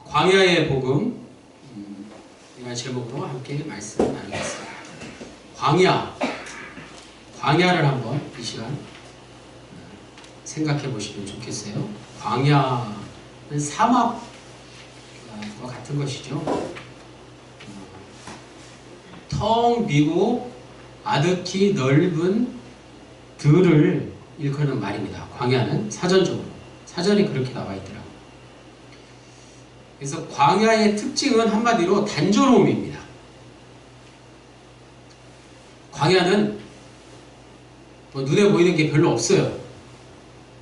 광야의 복음, 이런 제목으로 함께 말씀 나누겠습니다. 광야를 한번 이 시간 생각해 보시면 좋겠어요. 광야는 사막과 같은 것이죠. 텅 비고 아득히 넓은 들을 일컫는 말입니다. 광야는 사전에 그렇게 나와 있더라고요. 그래서 광야의 특징은 한마디로 단조로움입니다. 광야는 눈에 보이는 게 별로 없어요.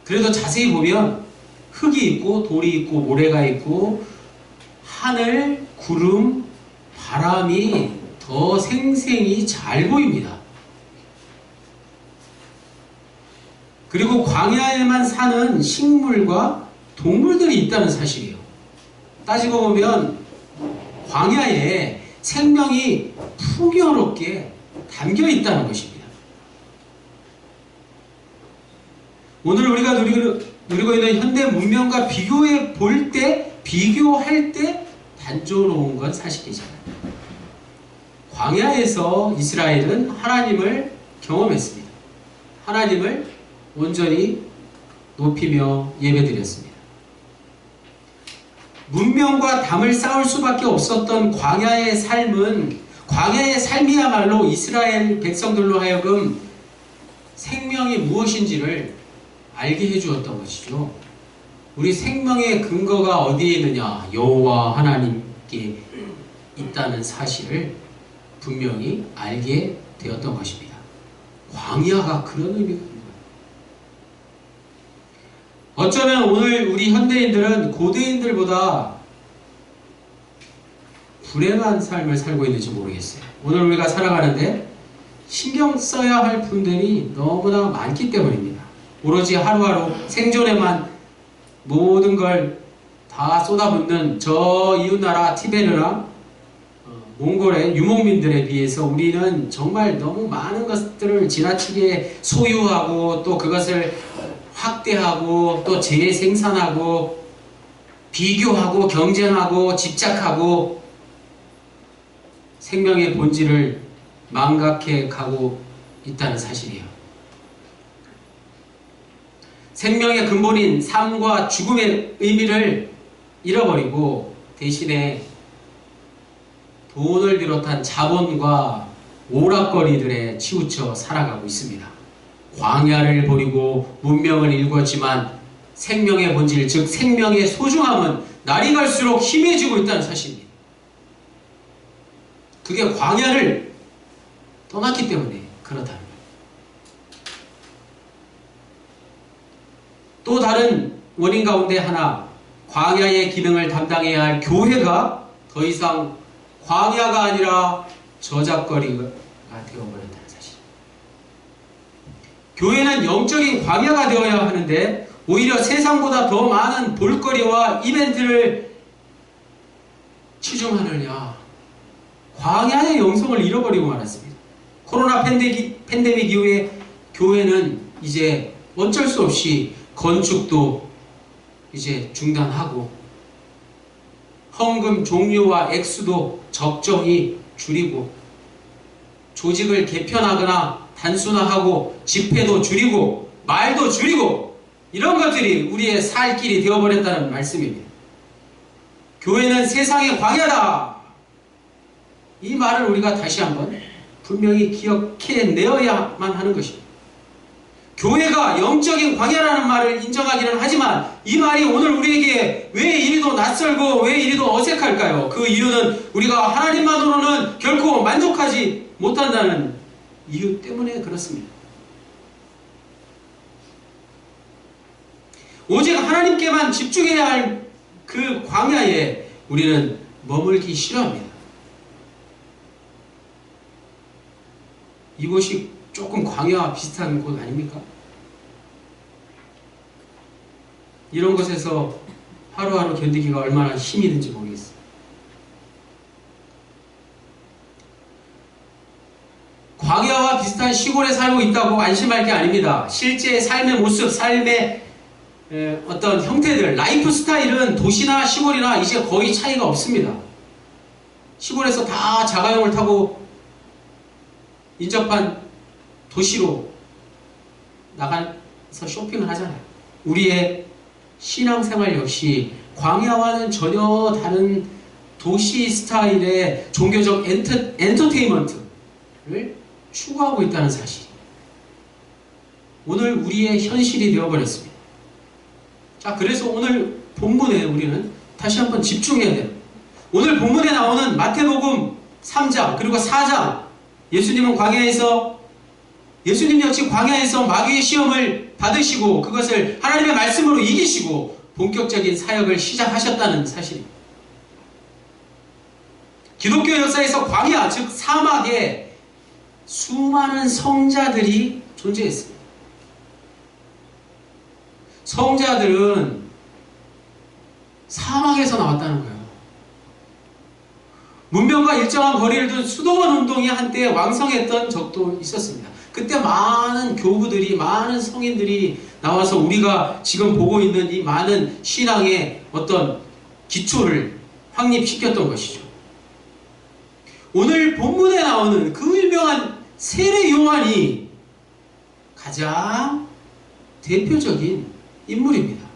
그래도 자세히 보면 흙이 있고 돌이 있고 모래가 있고 하늘, 구름, 바람이 더 생생히 잘 보입니다. 그리고 광야에만 사는 식물과 동물들이 있다는 사실이에요. 따지고 보면 광야에 생명이 풍요롭게 담겨 있다는 것입니다. 오늘 우리가 누리고 있는 현대 문명과 비교할 때 단조로운 건 사실이잖아요. 광야에서 이스라엘은 하나님을 경험했습니다. 하나님을 온전히 높이며 예배드렸습니다. 문명과 담을 쌓을 수밖에 없었던 광야의 삶이야말로 이스라엘 백성들로 하여금 생명이 무엇인지를 알게 해주었던 것이죠. 우리 생명의 근거가 어디에 있느냐? 여호와 하나님께 있다는 사실을 분명히 알게 되었던 것입니다. 광야가 그런 의미가 있는 거예요. 어쩌면 오늘 우리 현대인들은 고대인들보다 불행한 삶을 살고 있는지 모르겠어요. 오늘 우리가 살아가는데 신경 써야 할 분들이 너무나 많기 때문입니다. 오로지 하루하루 생존에만 모든 걸 다 쏟아붓는 저 이웃나라 티베르나 몽골의 유목민들에 비해서 우리는 정말 너무 많은 것들을 지나치게 소유하고 또 그것을 확대하고 또 재생산하고 비교하고 경쟁하고 집착하고 생명의 본질을 망각해 가고 있다는 사실이에요. 생명의 근본인 삶과 죽음의 의미를 잃어버리고 대신에 돈을 비롯한 자본과 오락거리들에 치우쳐 살아가고 있습니다. 광야를 버리고 문명을 일궜지만 생명의 본질, 즉 생명의 소중함은 날이 갈수록 희미해지고 있다는 사실입니다. 그게 광야를 떠났기 때문에 그렇다는 거예요. 또 다른 원인 가운데 하나, 광야의 기능을 담당해야 할 교회가 더 이상 광야가 아니라 저작거리가 되어버렸다는 사실. 교회는 영적인 광야가 되어야 하는데 오히려 세상보다 더 많은 볼거리와 이벤트를 치중하느냐, 광야의 영성을 잃어버리고 말았습니다. 코로나 팬데믹 이후에 교회는 이제 어쩔 수 없이 건축도 이제 중단하고 헌금 종류와 액수도 적정히 줄이고 조직을 개편하거나 단순화하고 집회도 줄이고 말도 줄이고 이런 것들이 우리의 살 길이 되어버렸다는 말씀입니다. 교회는 세상의 광야다. 이 말을 우리가 다시 한번 분명히 기억해내어야만 하는 것입니다. 교회가 영적인 광야라는 말을 인정하기는 하지만 이 말이 오늘 우리에게 왜 이리도 낯설고 왜 이리도 어색할까요? 그 이유는 우리가 하나님만으로는 결코 만족하지 못한다는 이유 때문에 그렇습니다. 오직 하나님께만 집중해야 할 그 광야에 우리는 머물기 싫어합니다. 이곳이 조금 광야와 비슷한 곳 아닙니까? 이런 곳에서 하루하루 견디기가 얼마나 힘이 든지 모르겠어요. 광야와 비슷한 시골에 살고 있다고 안심할 게 아닙니다. 실제 삶의 모습, 삶의 어떤 형태들, 라이프 스타일은 도시나 시골이나 이제 거의 차이가 없습니다. 시골에서 다 자가용을 타고 인접한 도시로 나가서 쇼핑을 하잖아요. 우리의 신앙생활 역시 광야와는 전혀 다른 도시 스타일의 종교적 엔터테인먼트를 추구하고 있다는 사실. 오늘 우리의 현실이 되어버렸습니다. 자, 그래서 오늘 본문에 우리는 다시 한번 집중해야 돼요. 오늘 본문에 나오는 마태복음 3장 그리고 4장, 예수님 역시 광야에서 마귀의 시험을 받으시고 그것을 하나님의 말씀으로 이기시고 본격적인 사역을 시작하셨다는 사실입니다. 기독교 역사에서 광야, 즉 사막에 수많은 성자들이 존재했습니다. 성자들은 사막에서 나왔다는 거예요. 문명과 일정한 거리를 둔 수도원 운동이 한때 왕성했던 적도 있었습니다. 그때 많은 교부들이, 많은 성인들이 나와서 우리가 지금 보고 있는 이 많은 신앙의 어떤 기초를 확립시켰던 것이죠. 오늘 본문에 나오는 그 유명한 세례 요한이 가장 대표적인 인물입니다.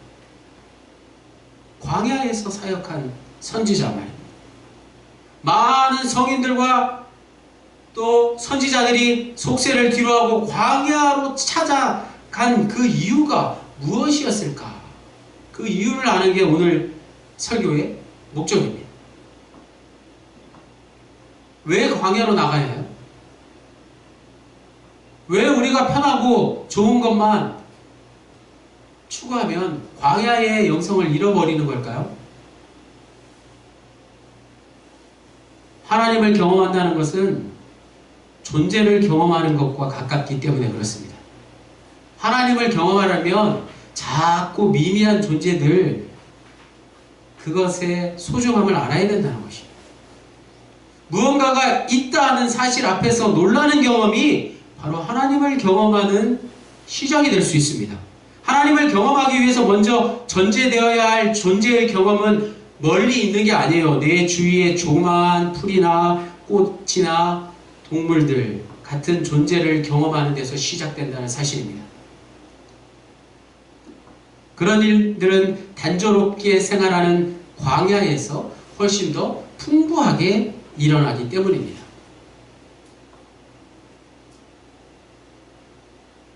광야에서 사역한 선지자 말입니다. 많은 성인들과 또 선지자들이 속세를 뒤로하고 광야로 찾아간 그 이유가 무엇이었을까? 그 이유를 아는 게 오늘 설교의 목적입니다. 왜 광야로 나가야 해요? 왜 우리가 편하고 좋은 것만 추구하면 광야의 영성을 잃어버리는 걸까요? 하나님을 경험한다는 것은 존재를 경험하는 것과 가깝기 때문에 그렇습니다. 하나님을 경험하려면 작고 미미한 존재들, 그것의 소중함을 알아야 된다는 것입니다. 무언가가 있다는 사실 앞에서 놀라는 경험이 바로 하나님을 경험하는 시작이 될 수 있습니다. 하나님을 경험하기 위해서 먼저 전제되어야 할 존재의 경험은 멀리 있는 게 아니에요. 내 주위에 조그마한 풀이나 꽃이나 동물들 같은 존재를 경험하는 데서 시작된다는 사실입니다. 그런 일들은 단조롭게 생활하는 광야에서 훨씬 더 풍부하게 일어나기 때문입니다.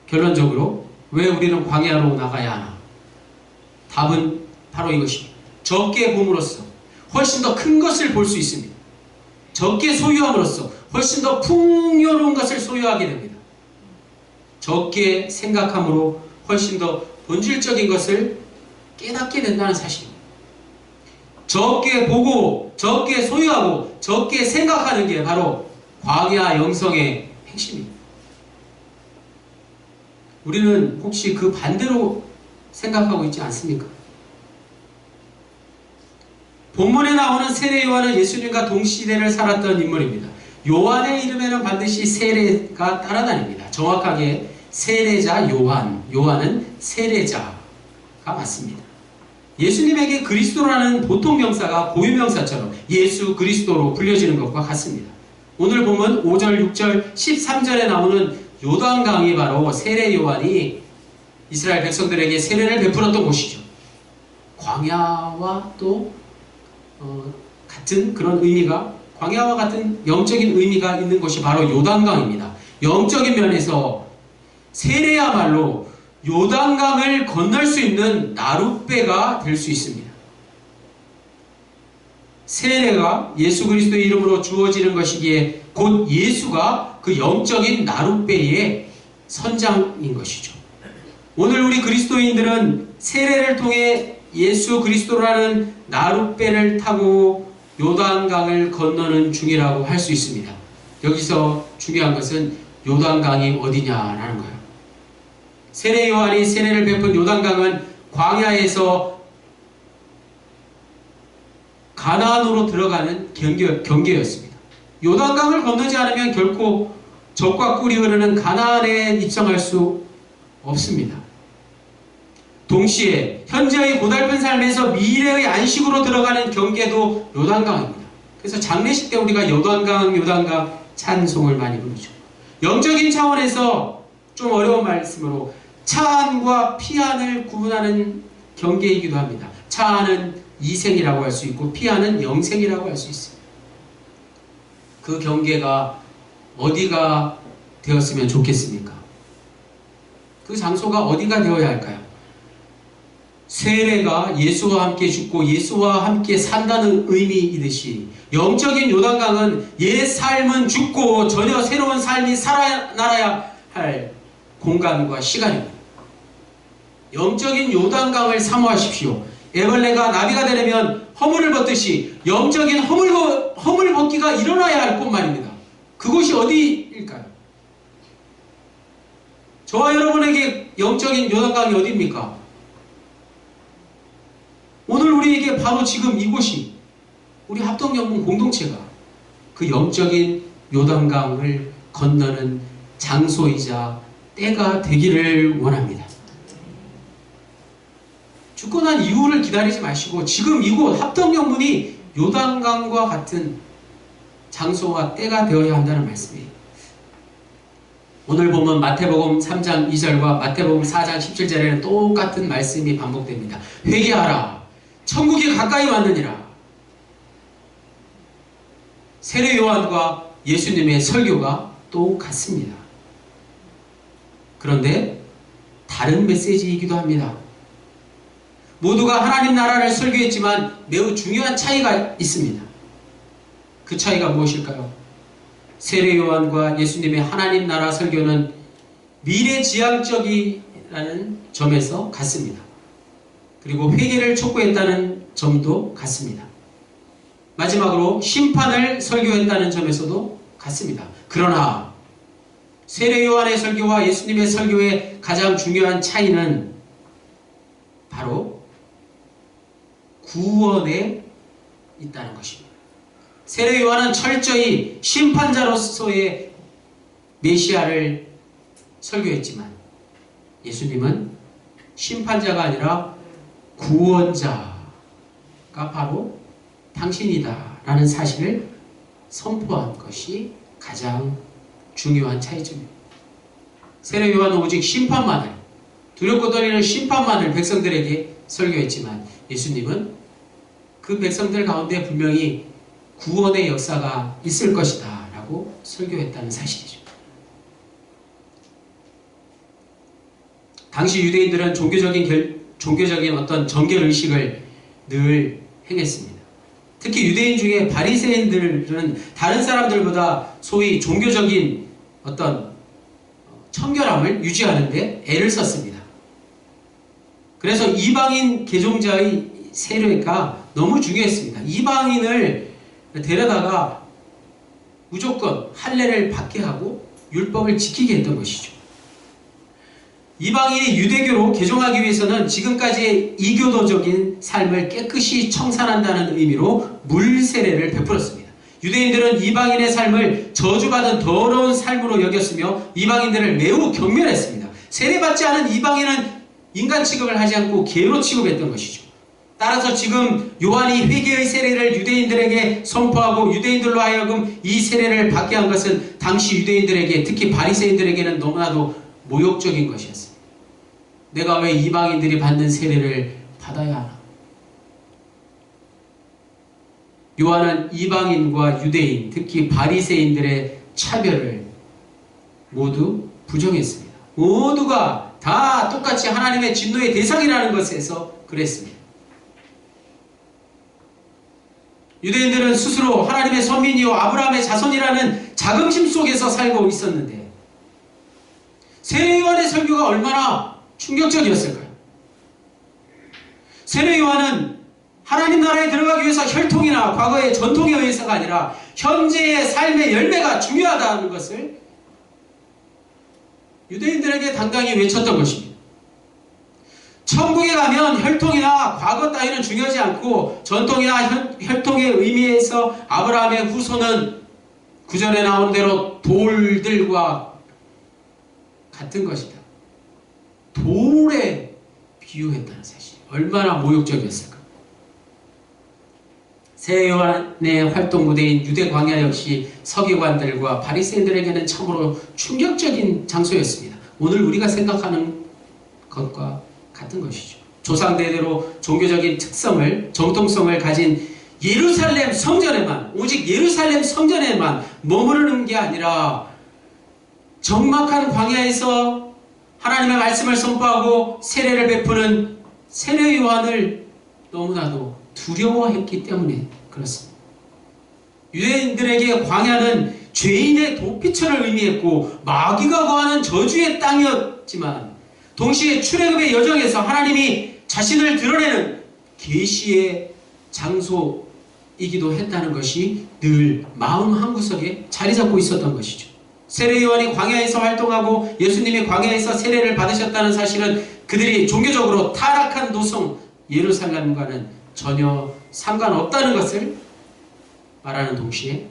결론적으로 왜 우리는 광야로 나가야 하나? 답은 바로 이것입니다. 적게 봄으로써 훨씬 더 큰 것을 볼 수 있습니다. 적게 소유함으로써 훨씬 더 풍요로운 것을 소유하게 됩니다. 적게 생각함으로 훨씬 더 본질적인 것을 깨닫게 된다는 사실입니다. 적게 보고 적게 소유하고 적게 생각하는 게 바로 광야 영성의 핵심입니다. 우리는 혹시 그 반대로 생각하고 있지 않습니까? 본문에 나오는 세례 요한은 예수님과 동시대를 살았던 인물입니다. 요한의 이름에는 반드시 세례가 따라다닙니다. 정확하게 세례자 요한, 요한은 세례자가 맞습니다. 예수님에게 그리스도라는 보통 명사가 고유명사처럼 예수 그리스도로 불려지는 것과 같습니다. 오늘 보면 5절, 6절, 13절에 나오는 요단강이 바로 세례 요한이 이스라엘 백성들에게 세례를 베풀었던 곳이죠. 광야와 또 같은 그런 의미가, 광야와 같은 영적인 의미가 있는 곳이 바로 요단강입니다. 영적인 면에서 세례야말로 요단강을 건널 수 있는 나룻배가 될 수 있습니다. 세례가 예수 그리스도의 이름으로 주어지는 것이기에 곧 예수가 그 영적인 나룻배의 선장인 것이죠. 오늘 우리 그리스도인들은 세례를 통해 예수 그리스도라는 나룻배를 타고 요단강을 건너는 중이라고 할 수 있습니다. 여기서 중요한 것은 요단강이 어디냐라는 거예요. 세례 요한이 세례를 베푼 요단강은 광야에서 가나안으로 들어가는 경계였습니다. 요단강을 건너지 않으면 결코 젖과 꿀이 흐르는 가나안에 입성할 수 없습니다. 동시에 현재의 고달픈 삶에서 미래의 안식으로 들어가는 경계도 요단강입니다. 그래서 장례식 때 우리가 요단강 찬송을 많이 부르죠. 영적인 차원에서 좀 어려운 말씀으로 차안과 피안을 구분하는 경계이기도 합니다. 차안은 이생이라고 할 수 있고 피안은 영생이라고 할 수 있습니다. 그 경계가 어디가 되었으면 좋겠습니까? 그 장소가 어디가 되어야 할까요? 세례가 예수와 함께 죽고 예수와 함께 산다는 의미이듯이 영적인 요단강은 옛 삶은 죽고 전혀 새로운 삶이 살아나야 할 공간과 시간입니다. 영적인 요단강을 사모하십시오. 애벌레가 나비가 되려면 허물을 벗듯이 영적인 허물 벗기가 일어나야 할 곳 말입니다. 그곳이 어디일까요? 저와 여러분에게 영적인 요단강이 어디입니까? 오늘 우리에게 바로 지금 이곳이 우리 합동연문 공동체가 그 영적인 요단강을 건너는 장소이자 때가 되기를 원합니다. 죽고 난 이후를 기다리지 마시고 지금 이곳 합동연문이 요단강과 같은 장소와 때가 되어야 한다는 말씀이에요. 오늘 보면 마태복음 3장 2절과 마태복음 4장 17절에는 똑같은 말씀이 반복됩니다. 회개하라. 천국이 가까이 왔느니라. 세례 요한과 예수님의 설교가 똑같습니다. 그런데 다른 메시지이기도 합니다. 모두가 하나님 나라를 설교했지만 매우 중요한 차이가 있습니다. 그 차이가 무엇일까요? 세례 요한과 예수님의 하나님 나라 설교는 미래지향적이라는 점에서 같습니다. 그리고 회개를 촉구했다는 점도 같습니다. 마지막으로 심판을 설교했다는 점에서도 같습니다. 그러나 세례 요한의 설교와 예수님의 설교의 가장 중요한 차이는 바로 구원에 있다는 것입니다. 세례 요한은 철저히 심판자로서의 메시아를 설교했지만 예수님은 심판자가 아니라 구원자가 바로 당신이다 라는 사실을 선포한 것이 가장 중요한 차이점입니다. 세례 요한은 오직 심판만을, 두렵고 떨리는 심판만을 백성들에게 설교했지만 예수님은 그 백성들 가운데 분명히 구원의 역사가 있을 것이다 라고 설교했다는 사실이죠. 당시 유대인들은 종교적인 어떤 정결의식을 늘 행했습니다. 특히 유대인 중에 바리새인들은 다른 사람들보다 소위 종교적인 어떤 청결함을 유지하는데 애를 썼습니다. 그래서 이방인 개종자의 세례가 너무 중요했습니다. 이방인을 데려다가 무조건 할례를 받게 하고 율법을 지키게 했던 것이죠. 이방인이 유대교로 개종하기 위해서는 지금까지의 이교도적인 삶을 깨끗이 청산한다는 의미로 물세례를 베풀었습니다. 유대인들은 이방인의 삶을 저주받은 더러운 삶으로 여겼으며 이방인들을 매우 경멸했습니다. 세례받지 않은 이방인은 인간 취급을 하지 않고 개로 취급했던 것이죠. 따라서 지금 요한이 회개의 세례를 유대인들에게 선포하고 유대인들로 하여금 이 세례를 받게 한 것은 당시 유대인들에게, 특히 바리새인들에게는 너무나도 모욕적인 것이었습니다. 내가 왜 이방인들이 받는 세례를 받아야 하나? 요한은 이방인과 유대인, 특히 바리새인들의 차별을 모두 부정했습니다. 모두가 다 똑같이 하나님의 진노의 대상이라는 것에서 그랬습니다. 유대인들은 스스로 하나님의 선민이요 아브라함의 자손이라는 자긍심 속에서 살고 있었는데 세례 요한의 설교가 얼마나 충격적이었을까요? 세례 요한은 하나님 나라에 들어가기 위해서 혈통이나 과거의 전통에 의해서가 아니라 현재의 삶의 열매가 중요하다는 것을 유대인들에게 당당히 외쳤던 것입니다. 천국에 가면 혈통이나 과거 따위는 중요하지 않고 전통이나 혈통의 의미에서 아브라함의 후손은 구절에 나온 대로 돌들과 같은 것이다. 돌에 비유했다는 사실. 얼마나 모욕적이었을까. 새 요한의 활동 무대인 유대 광야 역시 서기관들과 바리새인들에게는 참으로 충격적인 장소였습니다. 오늘 우리가 생각하는 것과 같은 것이죠. 조상대대로 종교적인 특성을, 정통성을 가진 예루살렘 성전에만, 오직 예루살렘 성전에만 머무르는 게 아니라 적막한 광야에서 하나님의 말씀을 선포하고 세례를 베푸는 세례 요한을 너무나도 두려워했기 때문에 그렇습니다. 유대인들에게 광야는 죄인의 도피처를 의미했고 마귀가 거하는 저주의 땅이었지만 동시에 출애굽의 여정에서 하나님이 자신을 드러내는 계시의 장소이기도 했다는 것이 늘 마음 한구석에 자리 잡고 있었던 것이죠. 세례 요한이 광야에서 활동하고 예수님이 광야에서 세례를 받으셨다는 사실은 그들이 종교적으로 타락한 도성 예루살렘과는 전혀 상관없다는 것을 말하는 동시에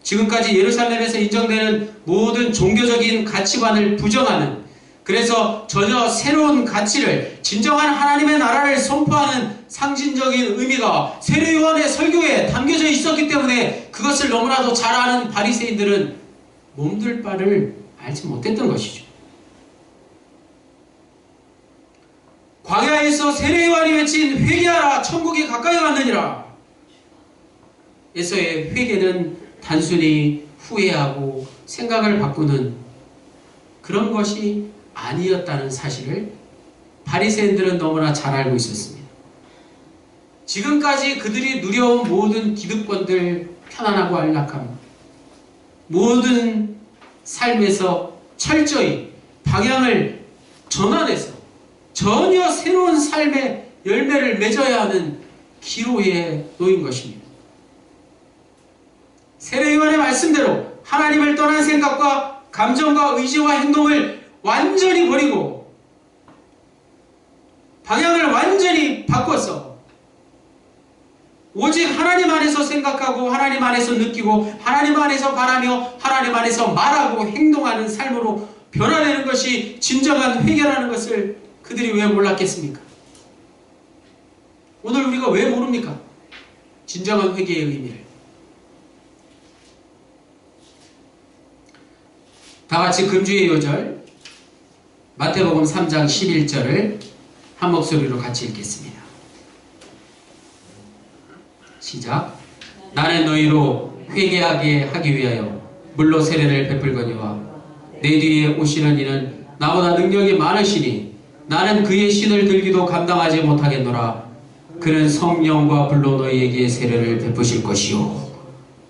지금까지 예루살렘에서 인정되는 모든 종교적인 가치관을 부정하는, 그래서 전혀 새로운 가치를, 진정한 하나님의 나라를 선포하는 상징적인 의미가 세례 요한의 설교에 담겨져 있었기 때문에 그것을 너무나도 잘 아는 바리새인들은 몸둘 바를 알지 못했던 것이죠. 광야에서 세례 요한이 외친 회개하라 천국이 가까이 왔느니라 에서의 회개는 단순히 후회하고 생각을 바꾸는 그런 것이 아니었다는 사실을 바리새인들은 너무나 잘 알고 있었습니다. 지금까지 그들이 누려온 모든 기득권들, 편안하고 안락함, 모든 삶에서 철저히 방향을 전환해서 전혀 새로운 삶의 열매를 맺어야 하는 기로에 놓인 것입니다. 세례 요한의 말씀대로 하나님을 떠난 생각과 감정과 의지와 행동을 완전히 버리고 방향을 완전히 바꿔서 오직 하나님 안에서 생각하고 하나님 안에서 느끼고 하나님 안에서 바라며 하나님 안에서 말하고 행동하는 삶으로 변화되는 것이 진정한 회개라는 것을 그들이 왜 몰랐겠습니까? 오늘 우리가 왜 모릅니까? 진정한 회개의 의미를. 다같이 금주의 요절 마태복음 3장 11절을 한 목소리로 같이 읽겠습니다. 시작. 나는 너희로 회개하게 하기 위하여 물로 세례를 베풀거니와 내 뒤에 오시는 이는 나보다 능력이 많으시니 나는 그의 신을 들기도 감당하지 못하겠노라. 그는 성령과 불로 너희에게 세례를 베푸실 것이요.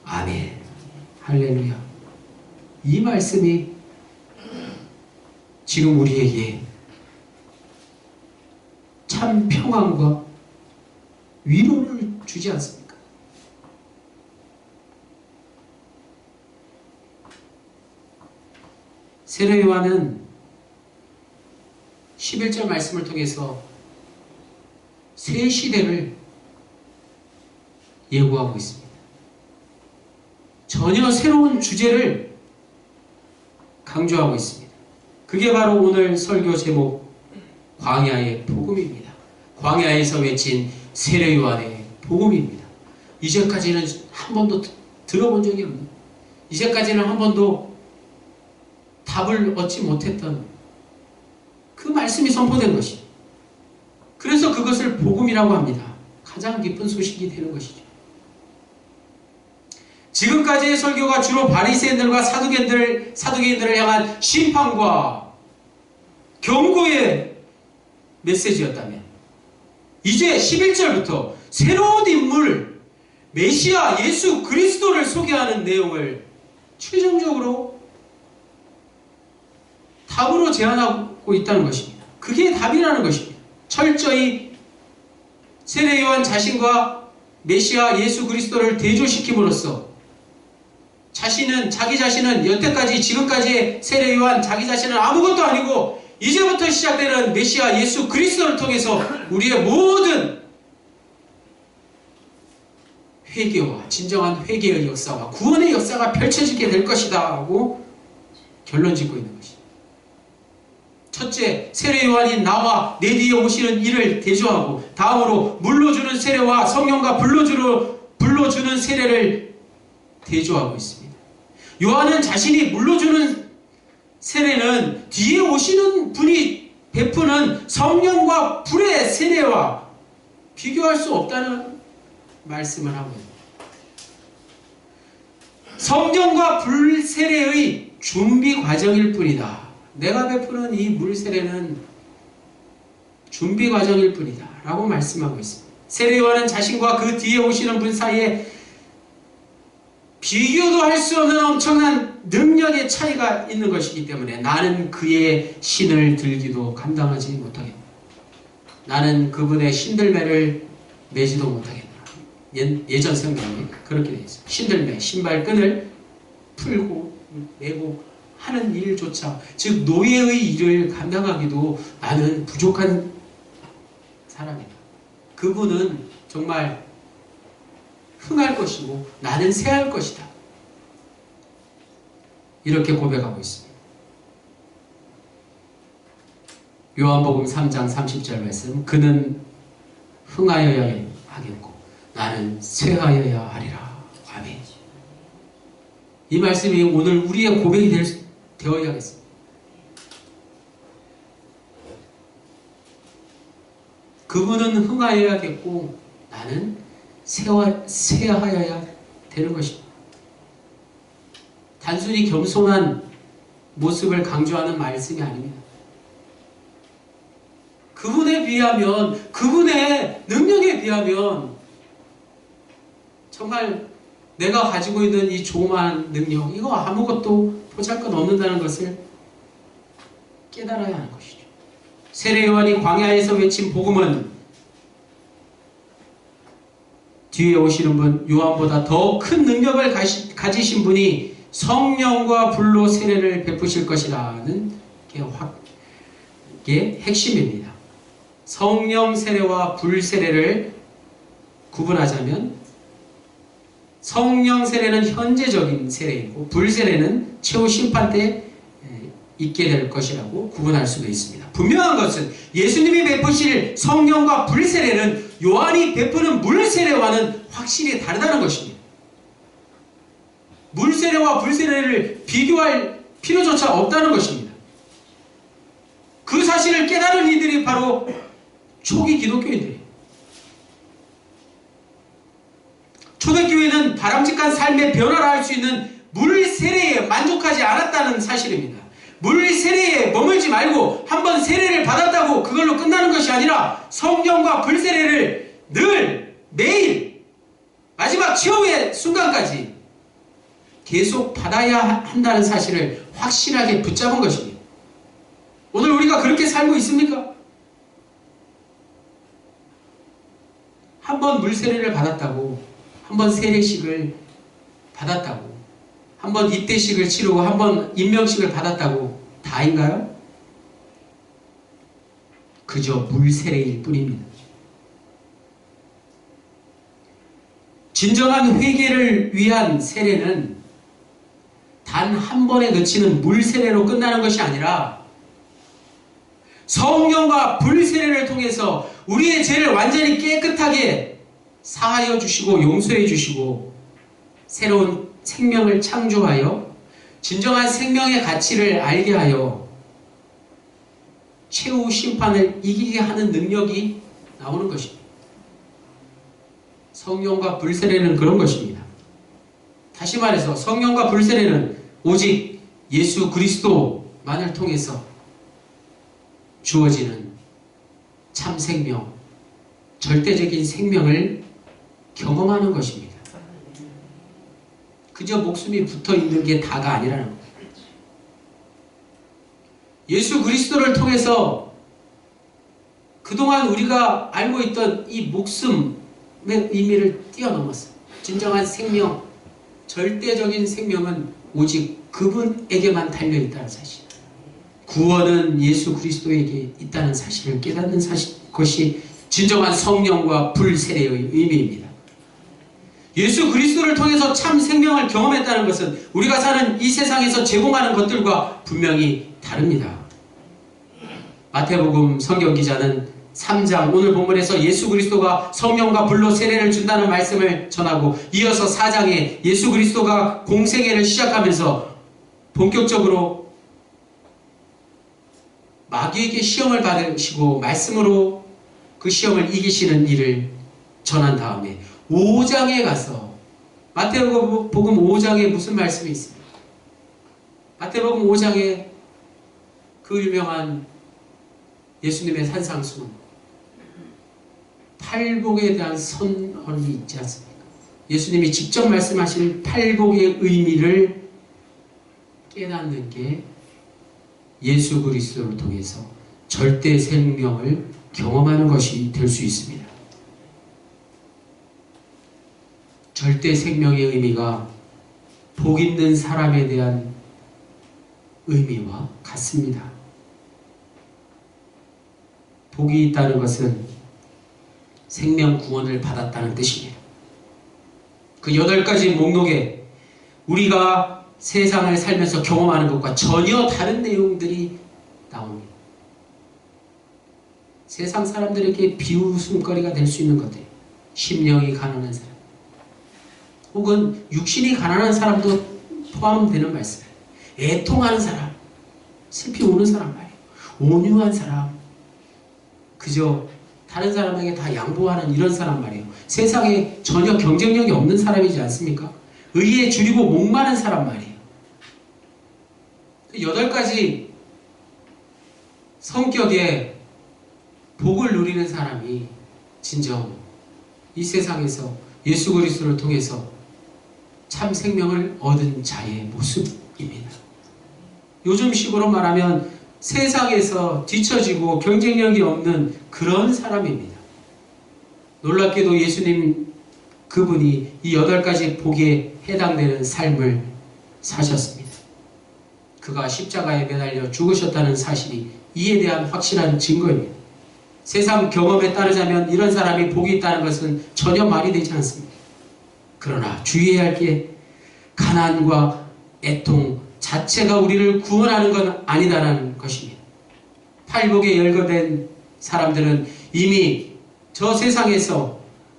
아멘. 할렐루야. 이 말씀이 지금 우리에게 참 평안과 위로를 주지 않습니까? 세례 요한은 11절 말씀을 통해서 새 시대를 예고하고 있습니다. 전혀 새로운 주제를 강조하고 있습니다. 그게 바로 오늘 설교 제목 광야의 복음입니다. 광야에서 외친 세례 요한의 복음입니다. 이제까지는 한 번도 들어본 적이 없는, 이제까지는 한 번도 답을 얻지 못했던 그 말씀이 선포된 것이, 그래서 그것을 복음이라고 합니다. 가장 기쁜 소식이 되는 것이죠. 지금까지의 설교가 주로 바리새인들과 사두개인들을 향한 심판과 경고의 메시지였다면 이제 11절부터 새로운 인물 메시아 예수 그리스도를 소개하는 내용을 최종적으로 답으로 제안하고 있다는 것입니다. 그게 답이라는 것입니다. 철저히 세례 요한 자신과 메시아 예수 그리스도를 대조시킴으로써 자기 자신은 여태까지 지금까지의 세례 요한 자기 자신은 아무것도 아니고 이제부터 시작되는 메시아 예수 그리스도를 통해서 우리의 모든 회개와 진정한 회개의 역사와 구원의 역사가 펼쳐지게 될 것이다 하고 결론 짓고 있는 것입니다. 첫째, 세례 요한이 나와 내 뒤에 오시는 이를 대조하고, 다음으로 물로 주는 세례와 성령과 불로 주는 세례를 대조하고 있습니다. 요한은 자신이 물로 주는 세례는 뒤에 오시는 분이 베푸는 성령과 불의 세례와 비교할 수 없다는 말씀을 하고 있습니다. 성령과 불 세례의 준비 과정일 뿐이다. 내가 베푸는 이 물 세례는 준비 과정일 뿐이다 라고 말씀하고 있습니다. 세례 요한은 자신과 그 뒤에 오시는 분 사이에 비교도 할 수 없는 엄청난 능력의 차이가 있는 것이기 때문에 나는 그의 신을 들기도 감당하지 못하겠다. 나는 그분의 신들매를 매지도 못하겠다. 예전 성경에 그렇게 되어 있어요. 신들매, 신발끈을 풀고 매고 하는 일조차, 즉 노예의 일을 감당하기도 나는 부족한 사람이다. 그분은 정말 흥할 것이고 나는 쇠할 것이다. 이렇게 고백하고 있습니다. 요한복음 3장 30절 말씀, 그는 흥하여야 하겠고 나는 쇠하여야 하리라. 아멘. 이 말씀이 오늘 우리의 고백이 되어야겠습니다. 그분은 흥하여야겠고 나는 쇠하여야 되는 것입니다. 단순히 겸손한 모습을 강조하는 말씀이 아닙니다. 그분에 비하면, 그분의 능력에 비하면 정말 내가 가지고 있는 이 조그마한 능력, 이거 아무것도 보잘것없는다는 것을 깨달아야 하는 것이죠. 세례 요한이 광야에서 외친 복음은 뒤에 오시는 분, 요한보다 더 큰 능력을 가지신 분이 성령과 불로 세례를 베푸실 것이라는 게 핵심입니다. 성령 세례와 불 세례를 구분하자면 성령 세례는 현재적인 세례이고 불 세례는 최후 심판 때 있게 될 것이라고 구분할 수도 있습니다. 분명한 것은 예수님이 베푸실 성령과 불 세례는 요한이 베푸는 물 세례와는 확실히 다르다는 것입니다. 물 세례와 불 세례를 비교할 필요조차 없다는 것입니다. 그 사실을 깨달은 이들이 바로 초기 기독교인들이에요. 초대교회는 바람직한 삶의 변화를 할 수 있는 물 세례에 만족하지 않았다는 사실입니다. 물 세례에 머물지 말고 한번 세례를 받았다고 그걸로 끝나는 것이 아니라 성령과 불 세례를 늘 매일 마지막 최후의 순간까지 계속 받아야 한다는 사실을 확실하게 붙잡은 것입니다. 오늘 우리가 그렇게 살고 있습니까? 한번 물 세례를 받았다고, 한번 세례식을 받았다고, 한번 입대식을 치르고 한번 임명식을 받았다고 다인가요? 그저 물 세례일 뿐입니다. 진정한 회개를 위한 세례는 단 한 번에 그치는 물 세례로 끝나는 것이 아니라 성령과 불 세례를 통해서 우리의 죄를 완전히 깨끗하게 사하여 주시고 용서해 주시고 새로운 생명을 창조하여 진정한 생명의 가치를 알게 하여 최후 심판을 이기게 하는 능력이 나오는 것입니다. 성령과 불 세례는 그런 것입니다. 다시 말해서 성령과 불 세례는 오직 예수 그리스도만을 통해서 주어지는 참 생명, 절대적인 생명을 경험하는 것입니다. 그저 목숨이 붙어있는 게 다가 아니라는 거예요. 예수 그리스도를 통해서 그동안 우리가 알고 있던 이 목숨의 의미를 뛰어넘었어요. 진정한 생명, 절대적인 생명은 오직 그분에게만 달려있다는 사실. 구원은 예수 그리스도에게 있다는 사실을 깨닫는 것이 진정한 성령과 불 세례의 의미입니다. 예수 그리스도를 통해서 참 생명을 경험했다는 것은 우리가 사는 이 세상에서 제공하는 것들과 분명히 다릅니다. 마태복음 성경 기자는 3장 오늘 본문에서 예수 그리스도가 성령과 불로 세례를 준다는 말씀을 전하고 이어서 4장에 예수 그리스도가 공생애를 시작하면서 본격적으로 마귀에게 시험을 받으시고 말씀으로 그 시험을 이기시는 일을 전한 다음에 5장에 가서 마태복음 5장에 무슨 말씀이 있습니까? 마태복음 5장에 그 유명한 예수님의 산상수훈 팔복에 대한 선언이 있지 않습니까? 예수님이 직접 말씀하신 팔복의 의미를 깨닫는 게 예수 그리스도를 통해서 절대 생명을 경험하는 것이 될 수 있습니다. 절대 생명의 의미가 복 있는 사람에 대한 의미와 같습니다. 복이 있다는 것은 생명 구원을 받았다는 뜻입니다. 그 8가지 목록에 우리가 세상을 살면서 경험하는 것과 전혀 다른 내용들이 나옵니다. 세상 사람들에게 비웃음거리가 될 수 있는 것들, 심령이 가난한 사람, 혹은 육신이 가난한 사람도 포함되는 말씀이에요. 애통하는 사람, 슬피 우는 사람 말이에요. 온유한 사람, 그저 다른 사람에게 다 양보하는 이런 사람 말이에요. 세상에 전혀 경쟁력이 없는 사람이지 않습니까? 의에 줄이고 목마른 사람 말이에요. 8가지 성격의 복을 누리는 사람이 진정 이 세상에서 예수 그리스도를 통해서 참 생명을 얻은 자의 모습입니다. 요즘식으로 말하면 세상에서 뒤처지고 경쟁력이 없는 그런 사람입니다. 놀랍게도 예수님 그분이 이 8가지 복에 해당되는 삶을 사셨습니다. 그가 십자가에 매달려 죽으셨다는 사실이 이에 대한 확실한 증거입니다. 세상 경험에 따르자면 이런 사람이 복이 있다는 것은 전혀 말이 되지 않습니다. 그러나 주의해야 할 게 가난과 애통 자체가 우리를 구원하는 건 아니다라는 것입니다. 팔복에 열거된 사람들은 이미 저 세상에서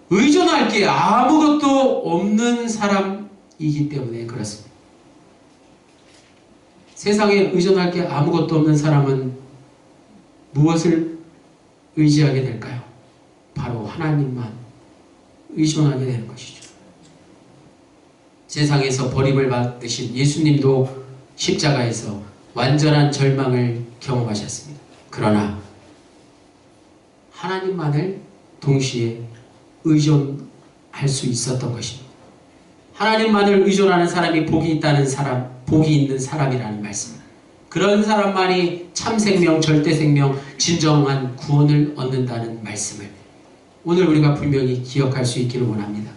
의존할 게 아무것도 없는 사람이기 때문에 그렇습니다. 세상에 의존할 게 아무것도 없는 사람은 무엇을 의지하게 될까요? 바로 하나님만 의존하게 되는 것이죠. 세상에서 버림을 받으신 예수님도 십자가에서 완전한 절망을 경험하셨습니다. 그러나 하나님만을 동시에 의존할 수 있었던 것입니다. 하나님만을 의존하는 사람이 복이 있다는 사람, 복이 있는 사람이라는 말씀. 그런 사람만이 참 생명, 절대 생명, 진정한 구원을 얻는다는 말씀을 오늘 우리가 분명히 기억할 수 있기를 원합니다.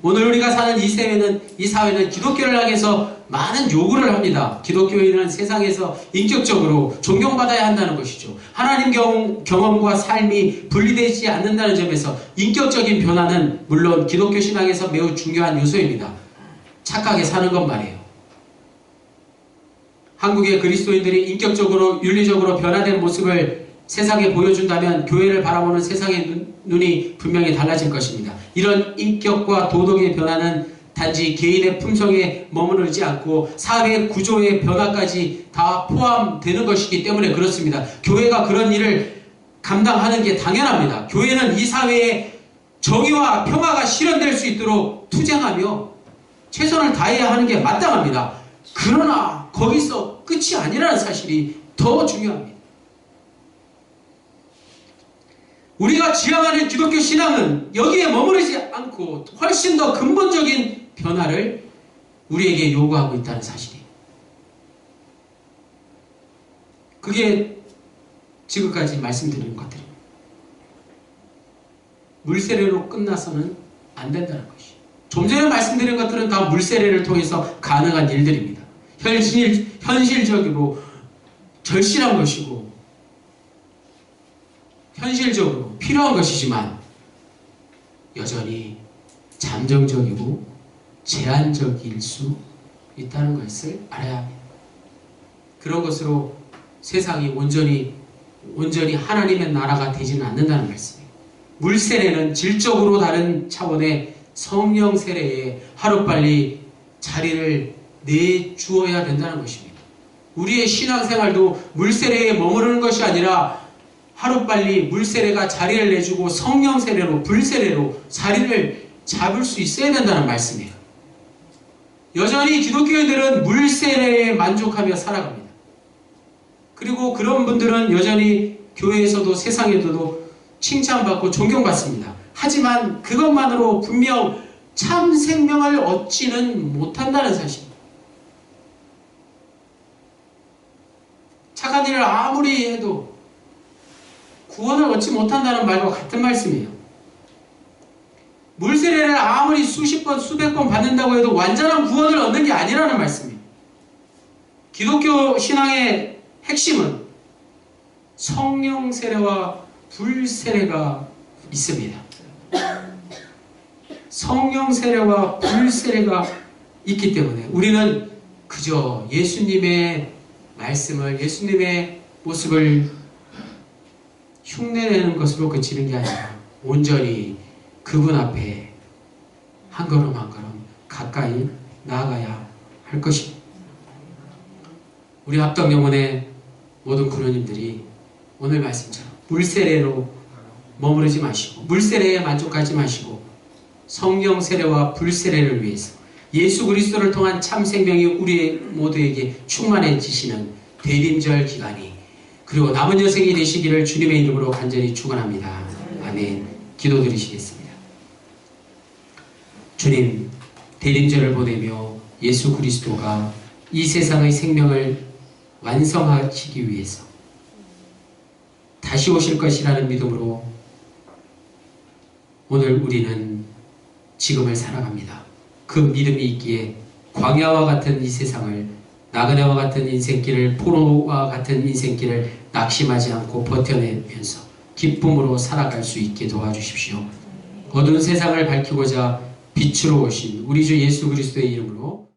오늘 우리가 사는 이 사회는 기독교를 향해서 많은 요구를 합니다. 기독교인은 세상에서 인격적으로 존경받아야 한다는 것이죠. 하나님 경험과 삶이 분리되지 않는다는 점에서 인격적인 변화는 물론 기독교 신앙에서 매우 중요한 요소입니다. 착하게 사는 것 말이에요. 한국의 그리스도인들이 인격적으로 윤리적으로 변화된 모습을 세상에 보여준다면 교회를 바라보는 세상의 눈이 분명히 달라질 것입니다. 이런 인격과 도덕의 변화는 단지 개인의 품성에 머무르지 않고 사회 구조의 변화까지 다 포함되는 것이기 때문에 그렇습니다. 교회가 그런 일을 감당하는 게 당연합니다. 교회는 이 사회에 정의와 평화가 실현될 수 있도록 투쟁하며 최선을 다해야 하는 게 마땅합니다. 그러나 거기서 끝이 아니라는 사실이 더 중요합니다. 우리가 지향하는 기독교 신앙은 여기에 머무르지 않고 훨씬 더 근본적인 변화를 우리에게 요구하고 있다는 사실이에요. 그게 지금까지 말씀드린 것들입니다. 물세례로 끝나서는 안 된다는 것이죠. 좀 전에 말씀드린 것들은 다 물세례를 통해서 가능한 일들입니다. 현실적으로 절실한 것이고 현실적으로 필요한 것이지만 여전히 잠정적이고 제한적일 수 있다는 것을 알아야 합니다. 그런 것으로 세상이 온전히 온전히 하나님의 나라가 되지는 않는다는 말씀이에요. 물 세례는 질적으로 다른 차원의 성령 세례에 하루빨리 자리를 내주어야 된다는 것입니다. 우리의 신앙생활도 물 세례에 머무르는 것이 아니라 하루빨리 물 세례가 자리를 내주고 성령 세례로, 불 세례로 자리를 잡을 수 있어야 된다는 말씀이에요. 여전히 기독교인들은 물 세례에 만족하며 살아갑니다. 그리고 그런 분들은 여전히 교회에서도 세상에서도 칭찬받고 존경받습니다. 하지만 그것만으로 분명 참 생명을 얻지는 못한다는 사실입니다. 착한 일을 아무리 해도 구원을 얻지 못한다는 말과 같은 말씀이에요. 물세례를 아무리 수십 번, 수백 번 받는다고 해도 완전한 구원을 얻는 게 아니라는 말씀이에요. 기독교 신앙의 핵심은 성령 세례와 불 세례가 있습니다. 성령 세례와 불 세례가 있기 때문에 우리는 그저 예수님의 말씀을, 예수님의 모습을 흉내내는 것으로 그치는 게 아니라 온전히 그분 앞에 한 걸음 한 걸음 가까이 나아가야 할 것입니다. 우리 합덕영혼의 모든 구로님들이 오늘 말씀처럼 물세례로 머무르지 마시고 물세례에 만족하지 마시고 성령 세례와 불세례를 위해서 예수 그리스도를 통한 참 생명이 우리 모두에게 충만해지시는 대림절 기간이 그리고 남은 여생이 되시기를 주님의 이름으로 간절히 축원합니다. 아멘. 기도드리시겠습니다. 주님, 대림절을 보내며 예수 그리스도가 이 세상의 생명을 완성하시기 위해서 다시 오실 것이라는 믿음으로 오늘 우리는 지금을 살아갑니다. 그 믿음이 있기에 광야와 같은 이 세상을, 나그네와 같은 인생길을, 포로와 같은 인생길을 낙심하지 않고 버텨내면서 기쁨으로 살아갈 수 있게 도와주십시오. 어두운 세상을 밝히고자 빛으로 오신 우리 주 예수 그리스도의 이름으로